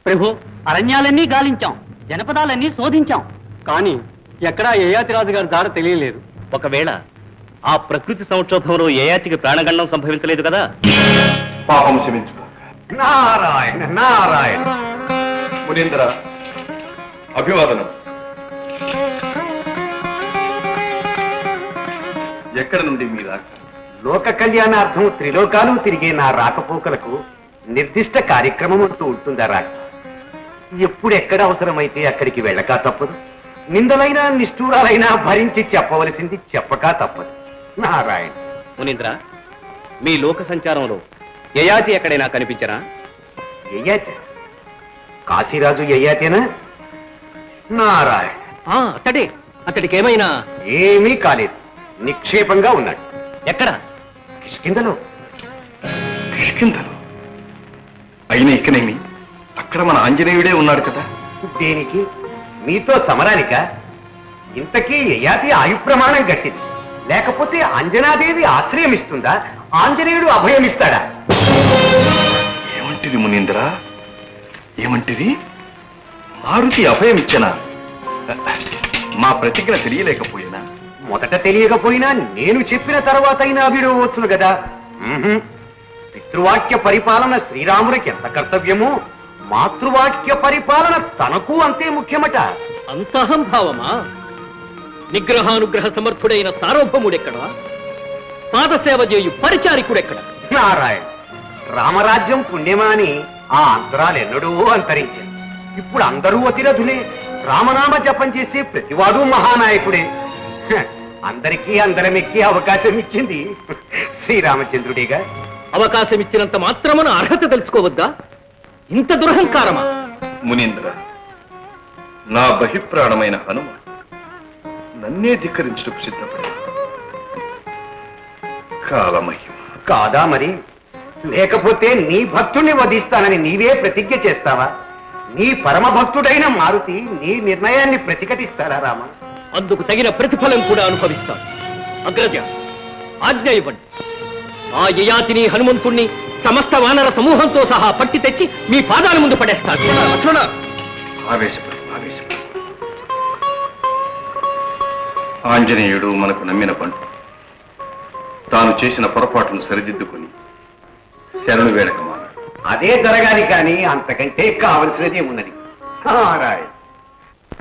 ప్రభు, అరణ్యాలన్నీ గాలించాం, జనపదాలన్నీ శోధించాం, కానీ ఎక్కడా యయాతిరాజు గారి దారి తెలియలేదు. ఒకవేళ ఆ ప్రకృతి సంక్షోభంలో యయాతికి ప్రాణగండం సంభవించలేదు కదా? పాపం క్షమించుకో. నారాయణ నారాయణ. మునీంద్ర, అభివాదనం. ఎక్కడ నుండి మీ రాక? లోక కళ్యాణార్థం త్రిలోకాలు తిరిగే నా రాకపోకలకు నిర్దిష్ట కార్యక్రమం అంటూ ఉంటుందా రాక? ఎప్పుడెక్కడ అవసరమైతే అక్కడికి వెళ్ళక తప్పదు. నిందలైనా నిష్ఠూరాలైనా భరించి చెప్పవలసింది చెప్పక తప్పదు. నారాయణ. మునీంద్ర, మీ లోక సంచారంలో యయాతి ఎక్కడైనా కనిపించరా? యయాతి? కాశీరాజు యయాతేనా? నారాయణ. అతడే. అతడికి ఏమైనా? ఏమీ కాలేదు, నిక్షేపంగా ఉన్నాడు. ఎక్కడ? కిష్కింధలో. కిష్కింధలో? అయినా ఇకనేమి, అక్కడ మన ఆంజనేయుడే ఉన్నాడు కదా. దేనికి? మీతో సమరానిక? ఇంతకీ యయాతి ఆయు ప్రమాణం గట్టిది, లేకపోతే అంజనాదేవి ఆశ్రయం ఇస్తుందా? ఆంజనేయుడు అభయమిస్తాడా? ఏమంటిది మునీంద్ర, ఏమంటిది? మారుతి అభయం ఇచ్చనా? మా ప్రతిజ్ఞ తెలియలేకపోయినా? మొదట తెలియకపోయినా నేను చెప్పిన తర్వాత అయినా విడవచ్చును కదా. పితృవాక్య పరిపాలన శ్రీరాముడికి ఎంత కర్తవ్యమో, మాతృవాక్య పరిపాలన తనకు అంతే ముఖ్యమట. అంతహంభావమా? నిగ్రహానుగ్రహ సమర్థుడైన సార్వభౌముడెక్కడ? పాదసేవ చేయు పరిచారికుడెక్కడ? నారాయణ. రామరాజ్యం పుణ్యమా అని ఆ అంతరాలెన్నడూ అంతరించారు. ఇప్పుడు అందరూ అతిరథులే. రామనామ జపం చేసే ప్రతివాడు మహానాయకుడే. అందరికీ అందరమెక్కి అవకాశం ఇచ్చింది శ్రీరామచంద్రుడిగా. అవకాశం ఇచ్చినంత మాత్రమున అర్హత తెలుసుకోవద్దా? ఇంత దురహంకారమా? మునీంద్ర, నా బహిప్రాణమైన హనుమ నన్నే ధిక్కరించుటకు సిద్ధపడి కాలమహిమ. కాదా మరి? లేకపోతే నీ భక్తుణ్ణి వధిస్తానని నీవే ప్రతిజ్ఞ చేస్తావా? నీ పరమ భక్తుడైన మారుతి నీ నిర్ణయాన్ని ప్రతిఘటిస్తారా రామ? అందుకు తగిన ప్రతిఫలం కూడా అనుభవిస్తాను. అగ్రజ, ఆజ్ఞ ఇవ్వండి. ఆ యయాతిని హనుమంతుణ్ణి సమస్త వానర సమూహంతో సహా పట్టి తెచ్చి మీ పాదాల ముందు పడేస్తాను. ఆవేశపడు, ఆవేశపడు. ఆంజనేయుడు మనకు నమ్మిన పండు. తాను చేసిన పొరపాటును సరిదిద్దుకుని శరణు వేడకమాన. అదే జరగాలి, కానీ అంతకంటే కావలసినదే ఉన్నది. నారాయణ.